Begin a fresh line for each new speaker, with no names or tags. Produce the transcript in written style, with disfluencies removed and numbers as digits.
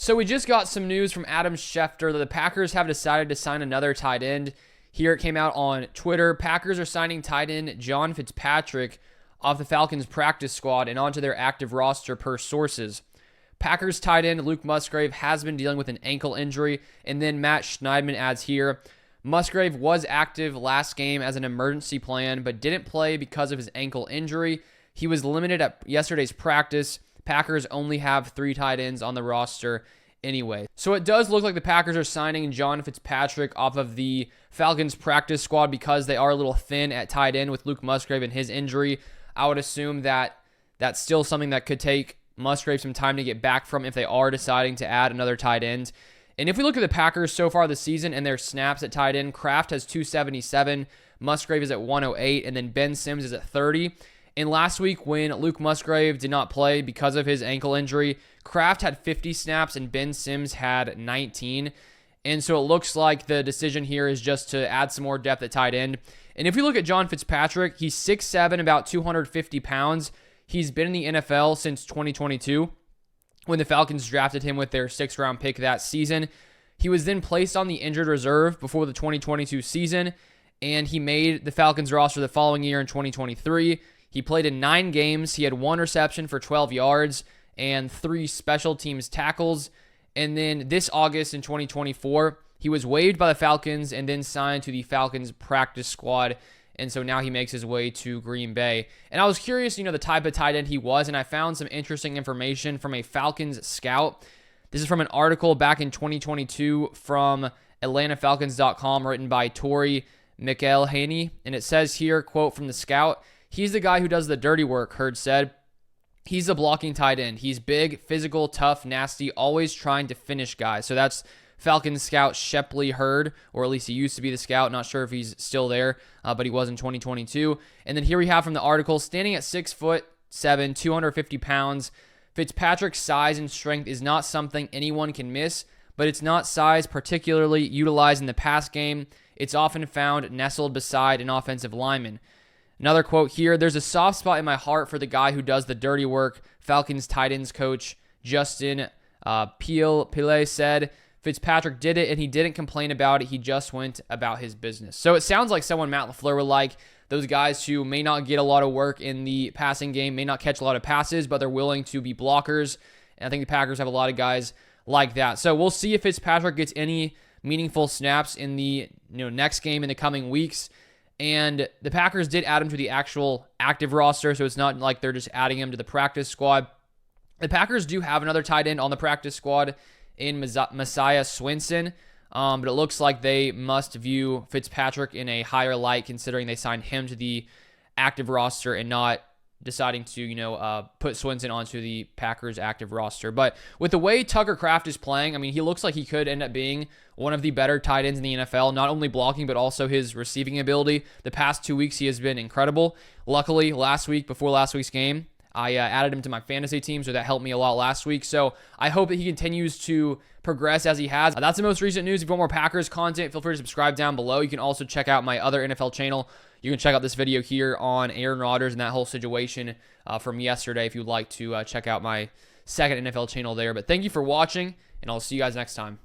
So we just got some news from Adam Schefter that the Packers have decided to sign another tight end. Here it came out on Twitter. Packers are signing tight end John FitzPatrick off the Falcons practice squad and onto their active roster per sources. Packers tight end Luke Musgrave has been dealing with an ankle injury, and then Matt Schneidman adds here, Musgrave was active last game as an emergency plan, but didn't play because of his ankle injury. He was limited at yesterday's practice. Packers only have 3 tight ends on the roster anyway. So it does look like the Packers are signing John FitzPatrick off of the Falcons practice squad because they are a little thin at tight end with Luke Musgrave and his injury. I would assume that that's still something that could take Musgrave some time to get back from if they are deciding to add another tight end. And if we look at the Packers so far this season and their snaps at tight end, Kraft has 277, Musgrave is at 108, and then Ben Sims is at 30. And last week when Luke Musgrave did not play because of his ankle injury, Kraft had 50 snaps and Ben Sims had 19. And so it looks like the decision here is just to add some more depth at tight end. And if we look at John FitzPatrick, he's 6'7", about 250 pounds. He's been in the NFL since 2022 when the Falcons drafted him with their 6th-round pick that season. He was then placed on the injured reserve before the 2022 season, and he made the Falcons roster the following year in 2023. He played in 9 games. He had 1 reception for 12 yards and 3 special teams tackles. And then this August in 2024, he was waived by the Falcons and then signed to the Falcons practice squad. And so now he makes his way to Green Bay. And I was curious, the type of tight end he was, and I found some interesting information from a Falcons scout. This is from an article back in 2022 from AtlantaFalcons.com written by Tori McElhaney. And it says here, quote from the scout, "He's the guy who does the dirty work," Hurd said. "He's a blocking tight end. He's big, physical, tough, nasty, always trying to finish guys." So that's Falcons scout Shepley Hurd, or at least he used to be the scout. Not sure if he's still there, but he was in 2022. And then here we have from the article, standing at 6'7", 250 pounds, Fitzpatrick's size and strength is not something anyone can miss, but it's not size particularly utilized in the pass game. It's often found nestled beside an offensive lineman. Another quote here, "There's a soft spot in my heart for the guy who does the dirty work," Falcons tight ends coach Justin Pile said. "Fitzpatrick did it, and he didn't complain about it. He just went about his business." So it sounds like someone Matt LaFleur would like, those guys who may not get a lot of work in the passing game, may not catch a lot of passes, but they're willing to be blockers. And I think the Packers have a lot of guys like that. So we'll see if Fitzpatrick gets any meaningful snaps in the next game in the coming weeks. And the Packers did add him to the actual active roster, so it's not like they're just adding him to the practice squad. The Packers do have another tight end on the practice squad in Messiah Swinson, but it looks like they must view Fitzpatrick in a higher light considering they signed him to the active roster and not deciding to, put Swinson onto the Packers active roster. But with the way Tucker Kraft is playing, he looks like he could end up being one of the better tight ends in the NFL, not only blocking, but also his receiving ability. The past 2 weeks, he has been incredible. Luckily, before last week's game, I added him to my fantasy team, so that helped me a lot last week. So I hope that he continues to progress as he has. That's the most recent news. If you want more Packers content, feel free to subscribe down below. You can also check out my other NFL channel. You can check out this video here on Aaron Rodgers and that whole situation from yesterday if you'd like to check out my second NFL channel there. But thank you for watching, and I'll see you guys next time.